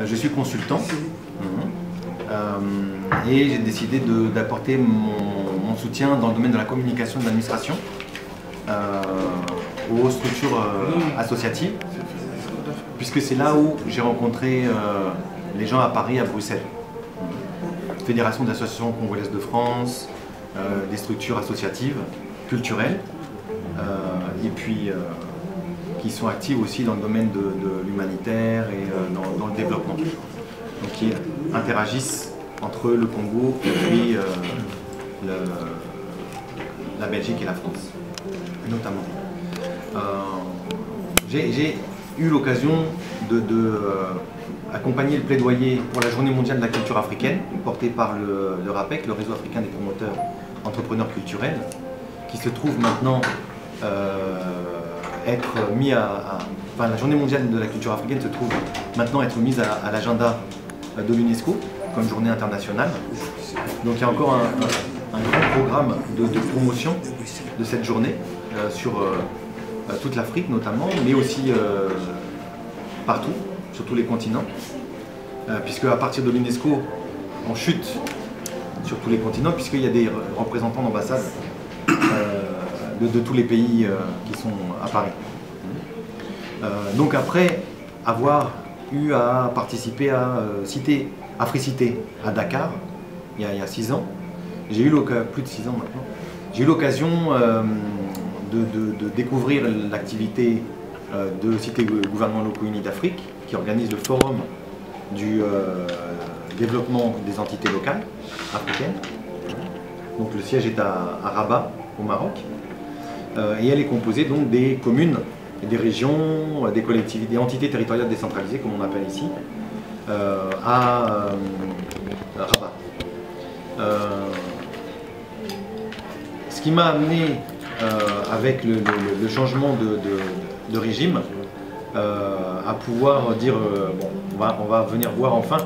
Je suis consultant et j'ai décidé d'apporter mon soutien dans le domaine de la communication et de l'administration aux structures associatives, puisque c'est là où j'ai rencontré les gens à Paris, à Bruxelles. Fédération d'associations congolaises de France, des structures associatives, culturelles, et puis qui sont actives aussi dans le domaine de l'humanitaire et dans le développement. Donc qui interagissent entre le Congo et puis la Belgique et la France, notamment. J'ai eu l'occasion d'accompagner le plaidoyer pour la Journée mondiale de la culture africaine, portée par le RAPEC, le Réseau africain des promoteurs entrepreneurs culturels, qui se trouve maintenant être mis enfin, la Journée mondiale de la culture africaine se trouve maintenant être mise à l'agenda de l'UNESCO comme journée internationale. Donc il y a encore un grand programme de promotion de cette journée sur toute l'Afrique notamment, mais aussi partout, sur tous les continents, puisque à partir de l'UNESCO, on chute sur tous les continents, puisqu'il y a des représentants d'ambassade de tous les pays qui sont à Paris. Donc après avoir eu à participer à Africité à Dakar, il y a 6 ans, j'ai eu plus de 6 ans maintenant, j'ai eu l'occasion de découvrir l'activité de Cité Gouvernements Locaux Unis d'Afrique, qui organise le forum du développement des entités locales africaines. Donc le siège est à Rabat, au Maroc, et elle est composée donc des communes, des régions, des collectivités, des entités territoriales décentralisées, comme on appelle ici, à Rabat. Ce qui m'a amené, avec le changement de régime, à pouvoir dire bon, on va venir voir enfin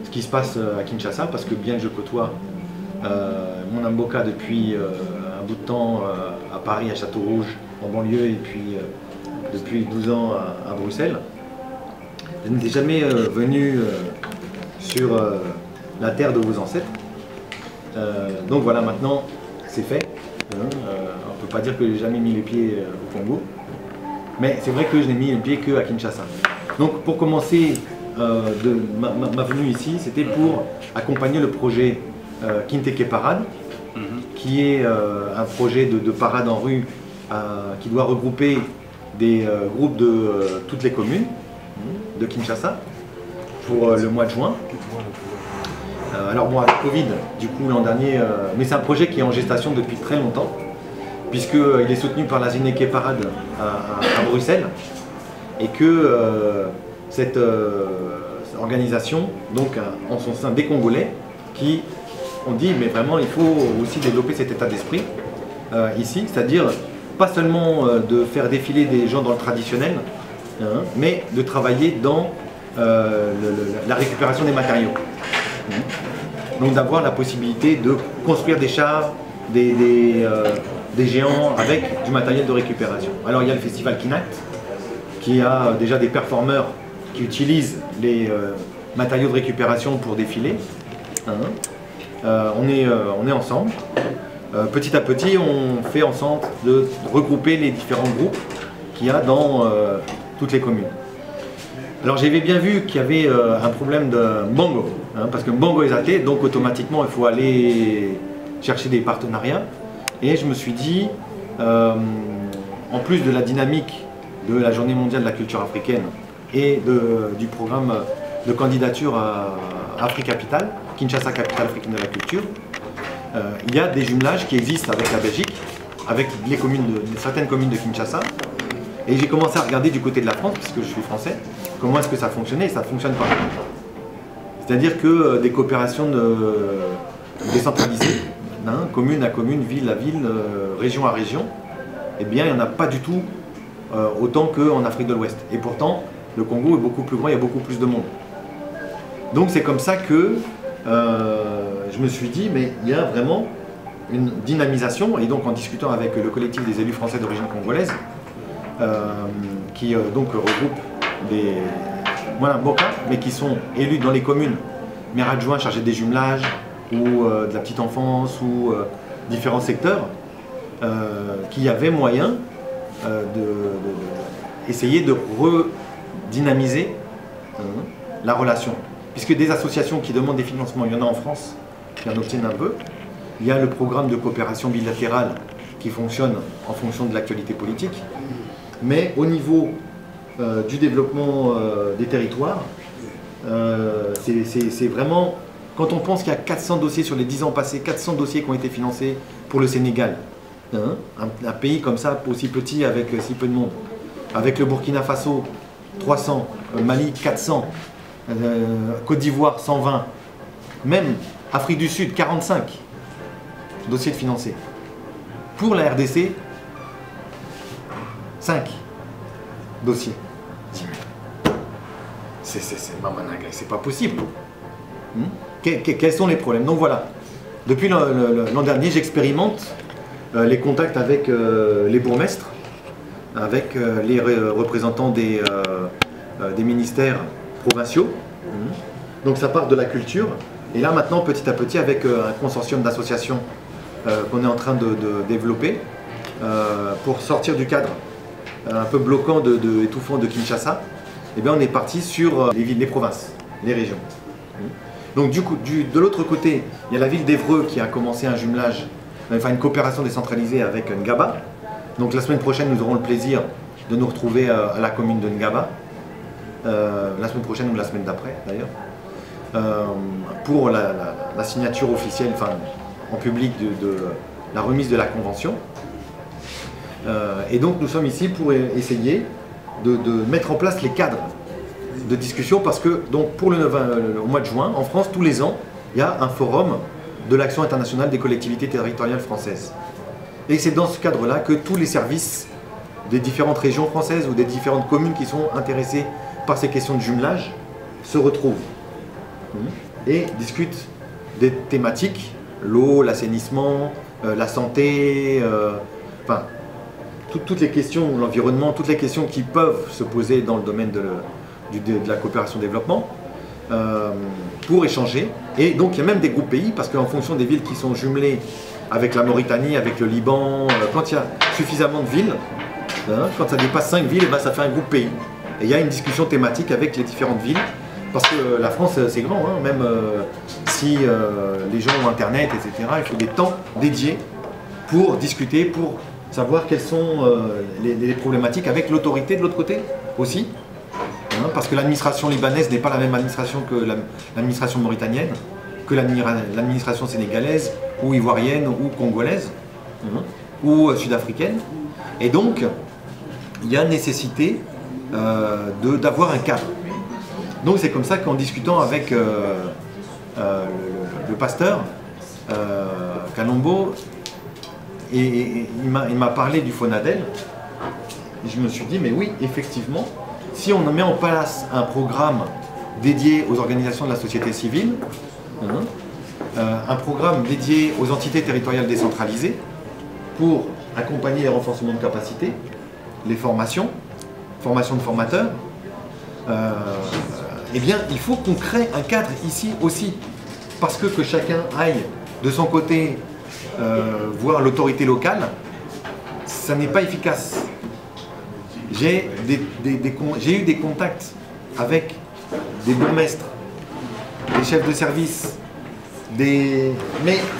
ce qui se passe à Kinshasa, parce que bien que je côtoie mon Mboka depuis un bout de temps à Paris, à Château-Rouge, en banlieue, et puis depuis 12 ans à Bruxelles, je n'étais jamais venu sur la terre de vos ancêtres. Donc voilà, maintenant c'est fait. On ne peut pas dire que j'ai jamais mis les pieds au Congo, mais c'est vrai que je n'ai mis les pieds qu'à Kinshasa. Donc pour commencer ma venue ici, c'était pour accompagner le projet Kinteke Parade, qui est un projet de parade en rue qui doit regrouper des groupes de toutes les communes de Kinshasa pour le mois de juin. Alors bon, avec Covid, du coup l'an dernier, mais c'est un projet qui est en gestation depuis très longtemps, puisqu'il est soutenu par la Zineke Parade à Bruxelles, et que cette organisation, donc en son sein des Congolais, qui ont dit mais vraiment il faut aussi développer cet état d'esprit ici, c'est-à-dire pas seulement de faire défiler des gens dans le traditionnel, mais de travailler dans la récupération des matériaux. Donc d'avoir la possibilité de construire des chars, des géants avec du matériel de récupération. Alors il y a le festival Kinact, qui a déjà des performeurs qui utilisent les matériaux de récupération pour défiler. On est ensemble. Petit à petit, on fait en sorte de regrouper les différents groupes qu'il y a dans toutes les communes. Alors j'avais bien vu qu'il y avait un problème de Mbongo, parce que Mbongo est athée, donc automatiquement il faut aller chercher des partenariats. Et je me suis dit, en plus de la dynamique de la Journée mondiale de la culture africaine et du programme de candidature à Africapital, Kinshasa Capitale africaine de la culture, il y a des jumelages qui existent avec la Belgique, avec certaines communes de Kinshasa. Et j'ai commencé à regarder du côté de la France, puisque je suis français, comment est-ce que ça fonctionnait, et ça ne fonctionne pas. C'est-à-dire que des coopérations décentralisées, commune à commune, ville à ville, région à région, eh bien il n'y en a pas du tout autant qu'en Afrique de l'Ouest. Et pourtant, le Congo est beaucoup plus grand, il y a beaucoup plus de monde. Donc c'est comme ça que je me suis dit, mais il y a vraiment une dynamisation, et donc en discutant avec le collectif des élus français d'origine congolaise, qui donc regroupe voilà, Boca, mais qui sont élus dans les communes, maire adjoint chargé des jumelages, ou de la petite enfance, ou différents secteurs, qui avaient moyen d'essayer de redynamiser la relation. Puisque des associations qui demandent des financements, il y en a en France, qui en obtiennent un peu. Il y a le programme de coopération bilatérale qui fonctionne en fonction de l'actualité politique. Mais au niveau du développement des territoires, c'est vraiment... Quand on pense qu'il y a 400 dossiers sur les 10 ans passés, 400 dossiers qui ont été financés pour le Sénégal, un pays comme ça, aussi petit avec si peu de monde, avec le Burkina Faso, 300, Mali, 400, Côte d'Ivoire, 120, même Afrique du Sud, 45 dossiers de financés. Pour la RDC, 5 dossiers. C'est pas possible. Quels sont les problèmes? Donc voilà, depuis l'an dernier, j'expérimente les contacts avec les bourgmestres, avec les représentants des ministères provinciaux. Donc ça part de la culture. Et là maintenant, petit à petit, avec un consortium d'associations qu'on est en train de développer, pour sortir du cadre un peu bloquant, étouffant de Kinshasa, eh bien on est parti sur les villes, les provinces, les régions. Donc du coup, de l'autre côté, il y a la ville d'Évreux qui a commencé un jumelage, enfin une coopération décentralisée avec Ngaba. Donc la semaine prochaine, nous aurons le plaisir de nous retrouver à la commune de Ngaba, la semaine prochaine ou la semaine d'après d'ailleurs, pour la signature officielle, enfin en public de la remise de la convention. Et donc nous sommes ici pour essayer de mettre en place les cadres de discussion, parce que donc pour au mois de juin, en France, tous les ans, il y a un forum de l'action internationale des collectivités territoriales françaises. Et c'est dans ce cadre-là que tous les services des différentes régions françaises ou des différentes communes qui sont intéressées par ces questions de jumelage se retrouvent et discutent des thématiques, l'eau, l'assainissement, la santé, enfin toutes les questions, l'environnement, toutes les questions qui peuvent se poser dans le domaine de la coopération développement, pour échanger. Et donc il y a même des groupes pays, parce qu'en fonction des villes qui sont jumelées avec la Mauritanie, avec le Liban, quand il y a suffisamment de villes, quand ça dépasse 5 villes, ça fait un groupe pays. Et il y a une discussion thématique avec les différentes villes, parce que la France c'est grand, même si les gens ont internet, etc., il faut des temps dédiés pour discuter, pour savoir quelles sont les problématiques avec l'autorité de l'autre côté aussi. Parce que l'administration libanaise n'est pas la même administration que l'administration mauritanienne, que l'administration sénégalaise, ou ivoirienne, ou congolaise, ou sud-africaine. Et donc, il y a nécessité d'avoir un cadre. Donc c'est comme ça qu'en discutant avec le pasteur, Kalombo, et il m'a parlé du Fonadel, et je me suis dit, mais oui, effectivement, si on met en place un programme dédié aux organisations de la société civile, un programme dédié aux entités territoriales décentralisées pour accompagner les renforcements de capacités, les formations de formateurs, eh bien il faut qu'on crée un cadre ici aussi, parce que chacun aille de son côté voir l'autorité locale, ça n'est pas efficace. J'ai eu des contacts avec des bourgmestres, des chefs de service, mais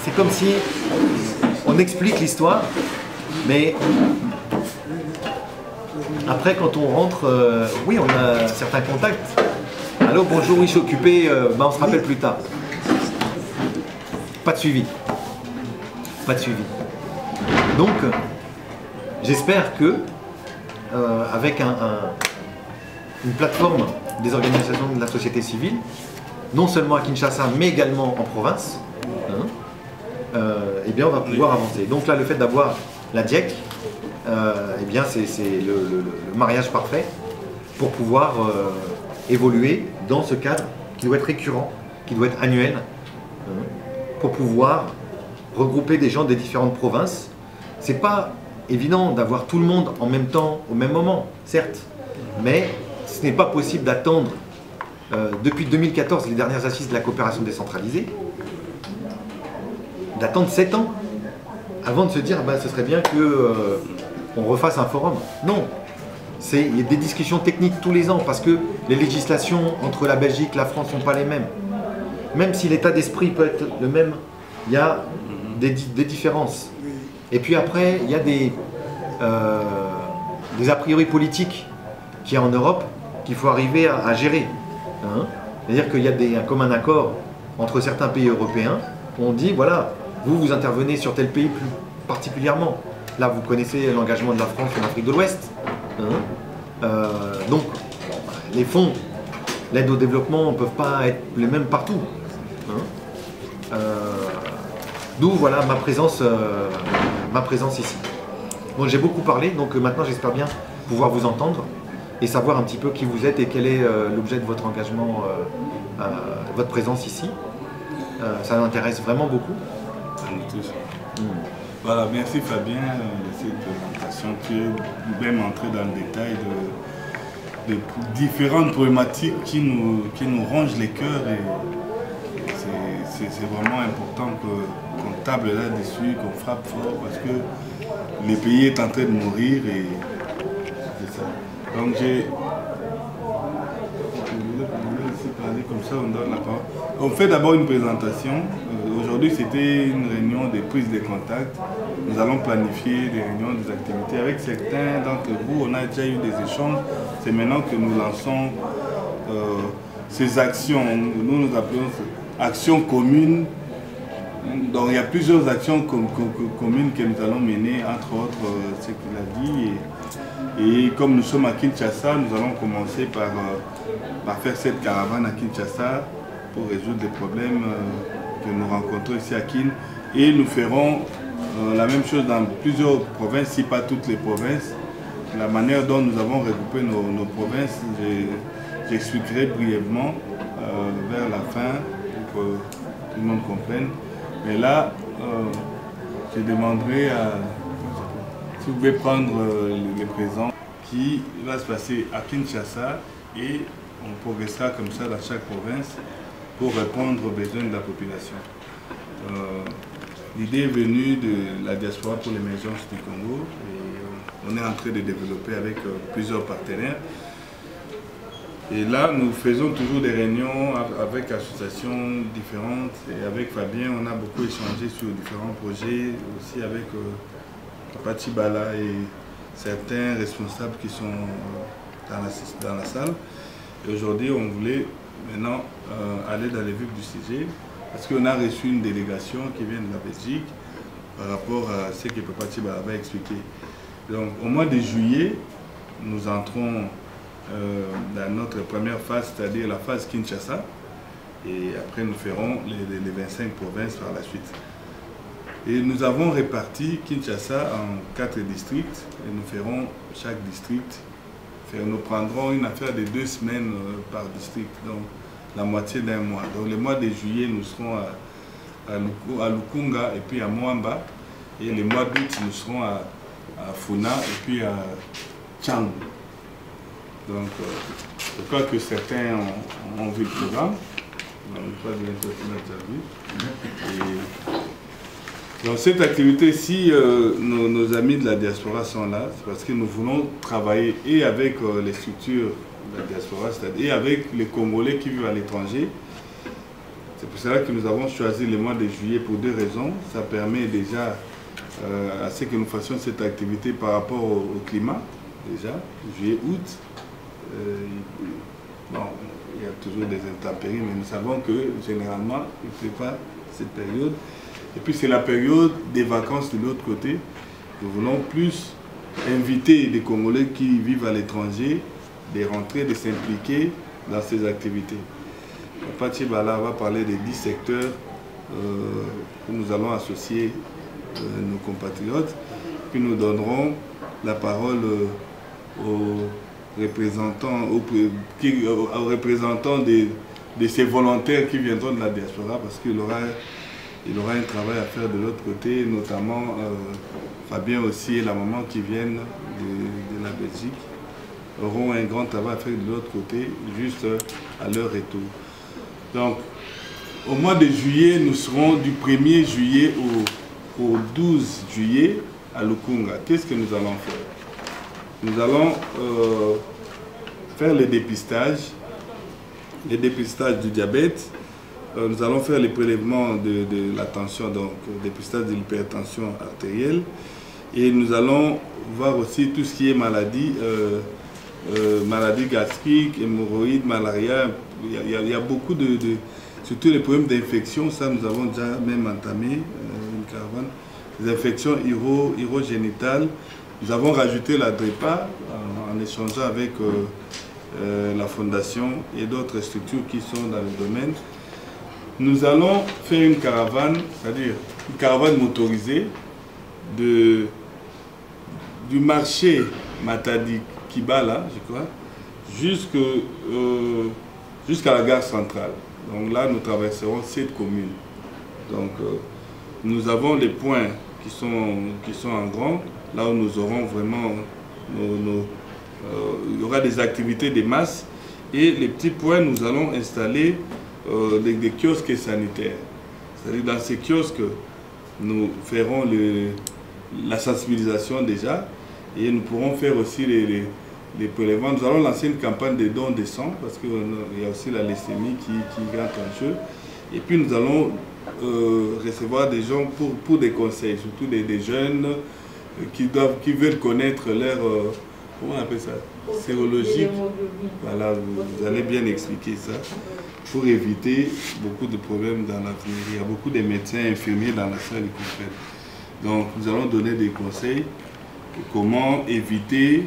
c'est comme si on explique l'histoire, mais après quand on rentre, oui on a certains contacts. Allô, bonjour, oui je suis occupé, on se rappelle plus tard. Pas de suivi. Pas de suivi. Donc, j'espère que avec une plateforme des organisations de la société civile, non seulement à Kinshasa, mais également en province, eh bien on va pouvoir avancer. Donc là, le fait d'avoir la DIEC, eh bien c'est le mariage parfait pour pouvoir évoluer dans ce cadre qui doit être récurrent, qui doit être annuel, pour pouvoir regrouper des gens des différentes provinces. C'est pas évident d'avoir tout le monde en même temps, au même moment, certes, mais ce n'est pas possible d'attendre depuis 2014, les dernières assises de la coopération décentralisée, d'attendre 7 ans avant de se dire bah, ce serait bien qu'on refasse un forum. Non, il y a des discussions techniques tous les ans parce que les législations entre la Belgique et la France ne sont pas les mêmes. Même si l'état d'esprit peut être le même, il y a des différences. Et puis après, il y a des a priori politiques qu'il y a en Europe qu'il faut arriver à gérer. Hein. C'est-à-dire qu'il y a un commun accord entre certains pays européens où on dit, voilà, vous intervenez sur tel pays plus particulièrement. Là, vous connaissez l'engagement de la France en Afrique de l'Ouest. Hein. Donc, les fonds, l'aide au développement ne peuvent pas être les mêmes partout. Hein. D'où voilà ma présence ici. Bon, j'ai beaucoup parlé, donc maintenant j'espère bien pouvoir vous entendre et savoir un petit peu qui vous êtes et quel est l'objet de votre engagement, votre présence ici. Ça m'intéresse vraiment beaucoup. Voilà, merci Fabien de cette présentation. Tu es même entré dans le détail de différentes problématiques qui nous rongent les cœurs et c'est vraiment important qu'on table là-dessus, qu'on frappe fort parce que le pays est en train de mourir et c'est ça. Donc je voulais aussi parler comme ça, on donne la parole. On fait d'abord une présentation. Aujourd'hui c'était une réunion de prise de contact. Nous allons planifier des réunions, des activités avec certains d'entre vous. On a déjà eu des échanges. C'est maintenant que nous lançons ces actions. Nous appelons actions communes. Donc il y a plusieurs actions communes que nous allons mener, entre autres ce qu'il a dit. Et comme nous sommes à Kinshasa, nous allons commencer par faire cette caravane à Kinshasa pour résoudre des problèmes que nous rencontrons ici à Kin. Et nous ferons la même chose dans plusieurs provinces, si pas toutes les provinces. La manière dont nous avons regroupé nos provinces, j'expliquerai brièvement vers la fin pour que tout le monde comprenne. Mais là, je demanderai si vous pouvez prendre les présents qui va se passer à Kinshasa et on progressera comme ça dans chaque province pour répondre aux besoins de la population. L'idée est venue de la diaspora pour l'émergence du Congo et on est en train de développer avec plusieurs partenaires. Et là, nous faisons toujours des réunions avec associations différentes et avec Fabien, on a beaucoup échangé sur différents projets, aussi avec Papachi Bala et certains responsables qui sont dans la salle. Et aujourd'hui, on voulait maintenant aller dans les vifs du sujet parce qu'on a reçu une délégation qui vient de la Belgique par rapport à ce que Papachi Bala va expliquer. Donc, au mois de juillet, nous entrons dans notre première phase, c'est-à-dire la phase Kinshasa, et après nous ferons les 25 provinces par la suite. Et nous avons réparti Kinshasa en 4 districts, et nous ferons chaque district, nous prendrons une affaire de 2 semaines par district, donc la moitié d'un mois. Donc le mois de juillet, nous serons à Lukunga et puis à Mwamba, et le mois d'août, nous serons à Funa et puis à Tchang. Donc, je crois que certains ont vu le programme. Dans cette activité-ci, nos amis de la diaspora sont là, c'est parce que nous voulons travailler et avec les structures de la diaspora, c'est-à-dire avec les Congolais qui vivent à l'étranger. C'est pour cela que nous avons choisi le mois de juillet pour 2 raisons. Ça permet déjà à ce que nous fassions cette activité par rapport au climat, déjà, juillet-août. Bon, il y a toujours des intempéries, mais nous savons que généralement, il ne fait pas cette période. Et puis c'est la période des vacances de l'autre côté. Nous voulons plus inviter des Congolais qui vivent à l'étranger, de rentrer, de s'impliquer dans ces activités. Papachi Bala va parler des 10 secteurs où nous allons associer nos compatriotes. Puis nous donnerons la parole aux représentants de ces volontaires qui viendront de la diaspora, parce qu'il aura un travail à faire de l'autre côté, notamment Fabien aussi et la maman qui viennent de la Belgique. auront un grand travail à faire de l'autre côté, juste à leur retour. Donc, au mois de juillet, nous serons du 1er juillet au 12 juillet à Lukunga. Qu'est-ce que nous allons faire? Nous allons faire le dépistage du diabète. Nous allons faire les prélèvements de la tension, donc dépistage de l'hypertension artérielle. Et nous allons voir aussi tout ce qui est maladie, maladie gastrique, hémorroïdes, malaria. Il y a beaucoup surtout les problèmes d'infection. Ça, nous avons déjà même entamé une caravane. Les infections urogénitales. Nous avons rajouté la DREPA en échangeant avec la Fondation et d'autres structures qui sont dans le domaine. Nous allons faire une caravane, c'est-à-dire une caravane motorisée du marché Matadi Kibala, je crois, jusqu'à la gare centrale. Donc là, nous traverserons 7 communes. Donc nous avons les points qui sont en grand, là où nous aurons vraiment il y aura des activités de masse, et les petits points, nous allons installer des kiosques sanitaires. C'est-à-dire dans ces kiosques, nous ferons la sensibilisation déjà, et nous pourrons faire aussi les prélèvements. Nous allons lancer une campagne de dons de sang, parce qu'il y a aussi la leucémie qui rentre en jeu. Et puis nous allons recevoir des gens pour des conseils, surtout des jeunes qui veulent connaître leur, comment on appelle ça, sérologique. Voilà, vous allez bien expliquer ça, pour éviter beaucoup de problèmes dans l'avenir. Il y a beaucoup de médecins, infirmiers dans la salle, ils comprennent. Donc nous allons donner des conseils pour comment éviter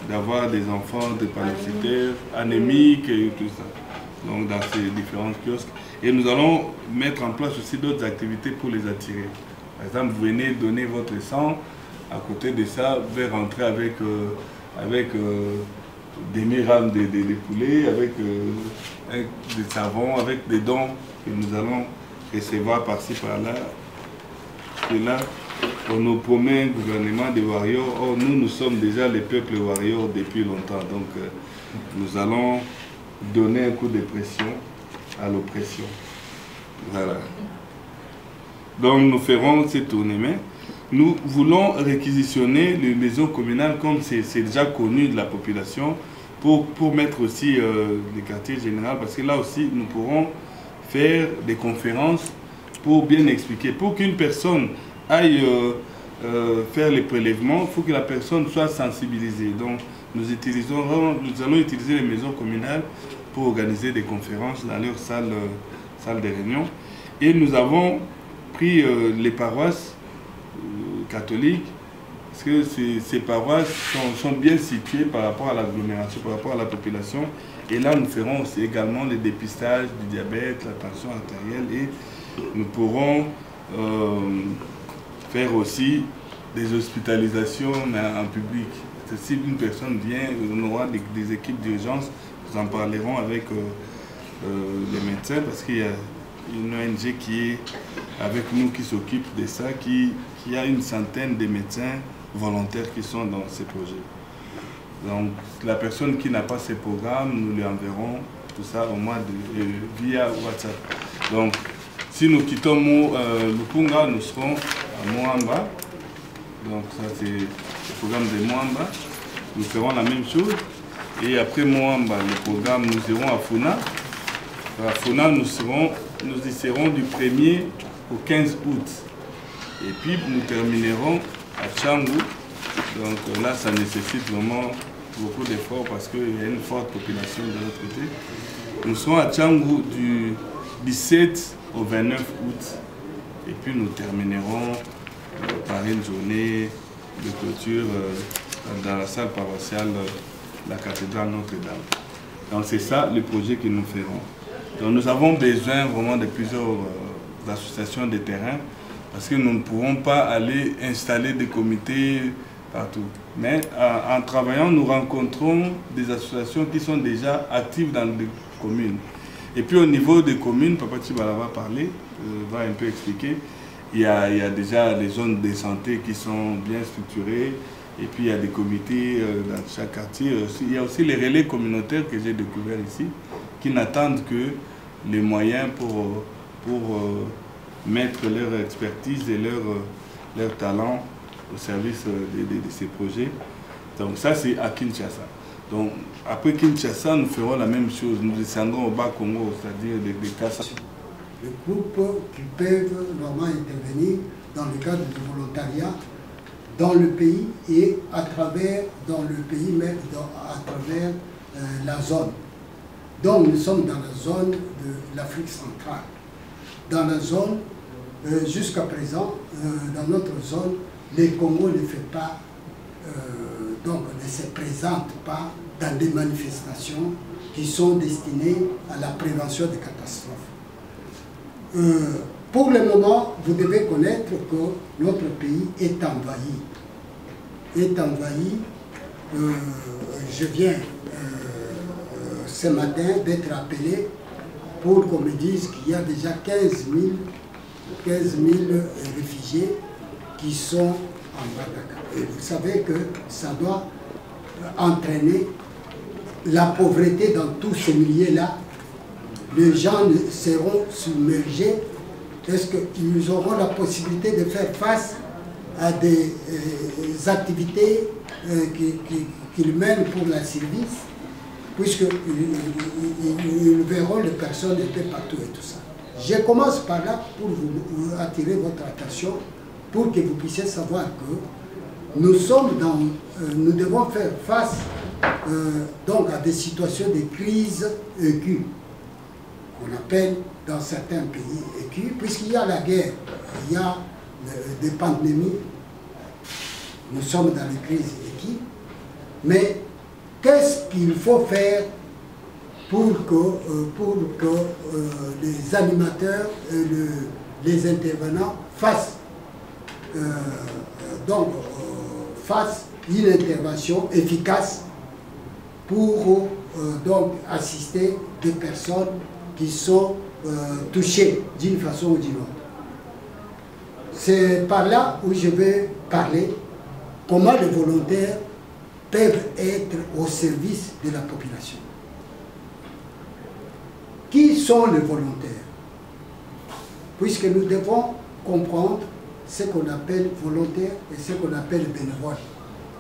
d'avoir des enfants drépanocytaires, anémiques et tout ça. Donc dans ces différents kiosques. Et nous allons mettre en place aussi d'autres activités pour les attirer. Par exemple, vous venez donner votre sang, à côté de ça, vous pouvez rentrer avec des mirames de poulet, avec des savons, avec des dons que nous allons recevoir par-ci par-là. Et là, on nous promet un gouvernement des warriors. Or, nous sommes déjà les peuples warriors depuis longtemps. Donc, nous allons donner un coup de pression à l'oppression. Voilà. Donc, nous ferons ces tournées. Nous voulons réquisitionner les maisons communales comme c'est déjà connu de la population pour mettre aussi les quartiers généraux, parce que là aussi nous pourrons faire des conférences pour bien expliquer. Pour qu'une personne aille faire les prélèvements, il faut que la personne soit sensibilisée. Donc nous allons utiliser les maisons communales pour organiser des conférences dans leur salle de réunion. Et nous avons pris les paroisses catholiques, parce que ces paroisses sont bien situées par rapport à l'agglomération, par rapport à la population. Et là, nous ferons aussi également le dépistage du diabète, la tension artérielle, et nous pourrons faire aussi des hospitalisations en public. Si une personne vient, on aura des équipes d'urgence, nous en parlerons avec les médecins, parce qu'il y a une ONG qui est avec nous, qui s'occupe de ça, qui a une centaine de médecins volontaires qui sont dans ces projets. Donc la personne qui n'a pas ces programmes, nous lui enverrons tout ça au mois via WhatsApp. Donc si nous quittons Lukunga, nous serons à Moamba. Donc ça c'est le programme de Moamba. Nous ferons la même chose. Et après Moamba, le programme, nous irons à Funa. À Funa, nous y serons du 1er au 15 août. Et puis nous terminerons à Tchangou. Donc là, ça nécessite vraiment beaucoup d'efforts parce qu'il y a une forte population de l'autre côté. Nous serons à Tchangou du 17 au 29 août. Et puis nous terminerons par une journée de clôture dans la salle paroissiale de la cathédrale Notre-Dame. Donc c'est ça le projet que nous ferons. Donc nous avons besoin vraiment de plusieurs associations de terrain, parce que nous ne pourrons pas aller installer des comités partout. Mais en travaillant, nous rencontrons des associations qui sont déjà actives dans les communes. Et puis au niveau des communes, Papa Tchibala va parler, va un peu expliquer. Il y a déjà des zones de santé qui sont bien structurées. Et puis il y a des comités dans chaque quartier. Il y a aussi les relais communautaires que j'ai découverts ici, qui n'attendent que les moyens pour mettre leur expertise et leur talent au service de ces projets. Donc ça, c'est à Kinshasa. Donc après Kinshasa, nous ferons la même chose. Nous descendrons au Bas-Congo, c'est-à-dire des Kassa. Les groupes qui peuvent normalement intervenir dans le cadre du volontariat dans le pays et à travers, dans le pays, mais à travers la zone. Donc nous sommes dans la zone de l'Afrique centrale. Dans la zone, jusqu'à présent, dans notre zone, les Congo ne fait pas, donc ne se présente pas dans des manifestations qui sont destinées à la prévention des catastrophes. Pour le moment, vous devez connaître que notre pays est envahi. Je viens ce matin d'être appelé pour qu'on me dise qu'il y a déjà 15 000 réfugiés qui sont en Badaka. Et vous savez que ça doit entraîner la pauvreté dans tous ces milieux-là. Les gens seront submergés. Est-ce qu'ils auront la possibilité de faire face à des activités qu'ils mènent pour la survie, puisqu'ils verront les personnes un peu partout et tout ça. Je commence par là pour vous attirer votre attention, pour que vous puissiez savoir que nous devons faire face donc à des situations de crise aiguë, qu'on appelle dans certains pays aiguës, puisqu'il y a la guerre, il y a des pandémies, nous sommes dans les crises aiguës, mais qu'est-ce qu'il faut faire pour que les animateurs et les intervenants fassent une intervention efficace pour donc assister des personnes qui sont touchées d'une façon ou d'une autre. C'est par là où je vais parler comment les volontaires peuvent être au service de la population. Qui sont les volontaires? Puisque nous devons comprendre ce qu'on appelle volontaire et ce qu'on appelle bénévole.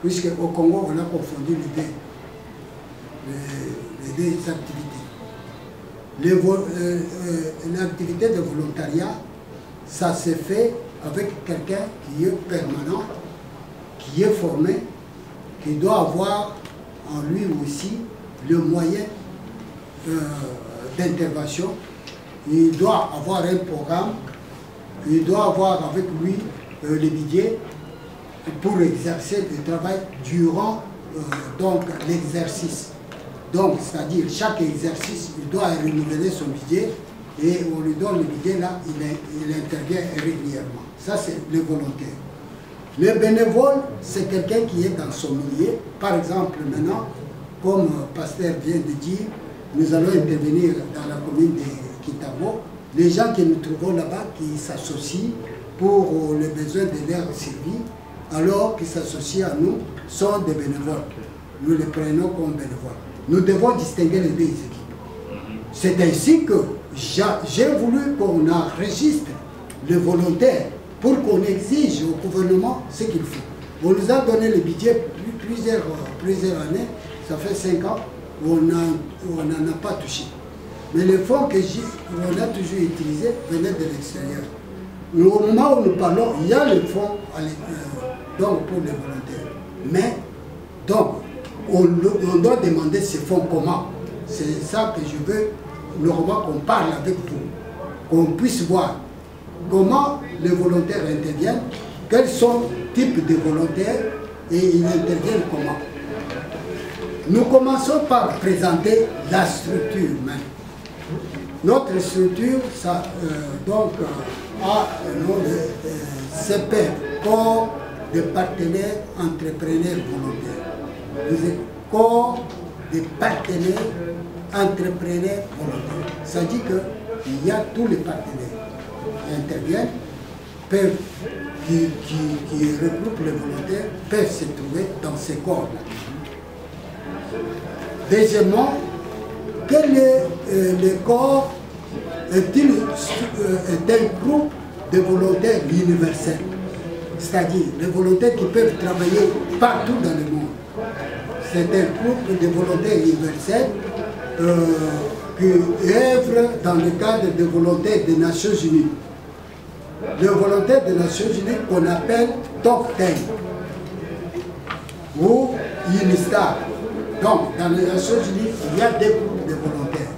Puisque au Congo, on a confondu les deux activités. L'activité de volontariat, ça se fait avec quelqu'un qui est permanent, qui est formé, qui doit avoir en lui aussi le moyen d'intervention. Il doit avoir un programme, il doit avoir avec lui les budgets pour exercer le travail durant l'exercice. Donc, c'est-à-dire chaque exercice, il doit renouveler son budget et on lui donne le budget là, il intervient régulièrement. Ça, c'est le volontaire. Le bénévole, c'est quelqu'un qui est dans son milieu. Par exemple, maintenant, comme Pasteur vient de dire, nous allons intervenir dans la commune de Kitabo. Les gens que nous trouvons là-bas qui s'associent pour les besoins de leur survie, alors qu'ils s'associent à nous, sont des bénévoles. Nous les prenons comme bénévoles. Nous devons distinguer les deux équipes. C'est ainsi que j'ai voulu qu'on enregistre les volontaires pour qu'on exige au gouvernement ce qu'il faut. On nous a donné le budget plusieurs années, ça fait 5 ans, où on n'en a pas touché. Mais les fonds que on a toujours utilisés venaient de l'extérieur. Au moment où nous parlons, il y a les fonds donc pour les volontaires. Mais, donc, on doit demander ces fonds comment. C'est ça que je veux, normalement, qu'on parle avec vous. Qu'on puisse voir comment les volontaires interviennent, quels sont les types de volontaires et ils interviennent comment. Nous commençons par présenter la structure même. Notre structure, ça, a un nom de CPEV, Corps de partenaires entrepreneurs volontaires. Vous êtes corps de partenaires entrepreneurs volontaires. Ça dit qu'il y a tous les partenaires qui interviennent, qui regroupent les volontaires peuvent se trouver dans ces corps-là. Deuxièmement, quel est le corps est-il un groupe de volontaires universels, c'est-à-dire les volontaires qui peuvent travailler partout dans le monde. C'est un groupe de volontaires universels qui œuvrent dans le cadre des volontaires des Nations Unies. Les volontaires des Nations Unies qu'on appelle TOC10 ou UNISTAR. Donc, dans les Nations Unies, il y a des groupes de volontaires.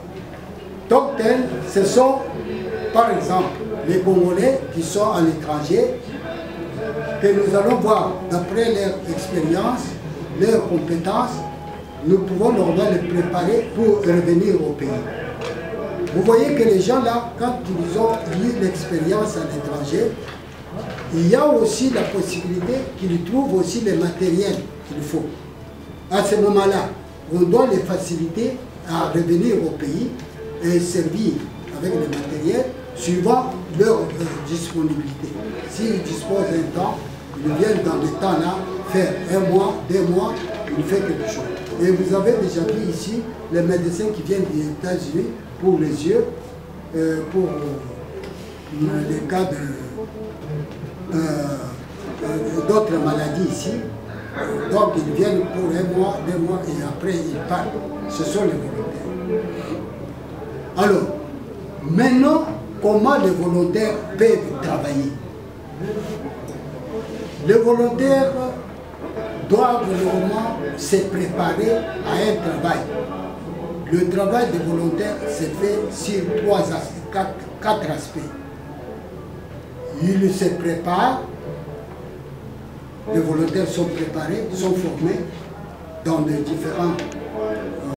TOC10, ce sont, par exemple, les Congolais qui sont à l'étranger, que nous allons voir, d'après leur expérience, leurs compétences, nous pouvons normalement les préparer pour revenir au pays. Vous voyez que les gens là, quand ils ont eu l'expérience à l'étranger, il y a aussi la possibilité qu'ils trouvent aussi les matériels qu'il faut. À ce moment-là, on doit les faciliter à revenir au pays et servir avec le matériel suivant leur disponibilité. S'ils disposent d'un temps, ils viennent dans le temps là faire 1 mois, 2 mois, ils font quelque chose. Et vous avez déjà vu ici les médecins qui viennent des États-Unis pour les yeux, pour les cas d'autres maladies ici. Donc ils viennent pour 1 mois, 2 mois et après ils partent. Ce sont les volontaires. Alors, maintenant, comment les volontaires peuvent travailler? Les volontaires doivent vraiment se préparer à un travail. Le travail des volontaires se fait sur 4 aspects. Ils se préparent, les volontaires sont préparés, sont formés dans les différents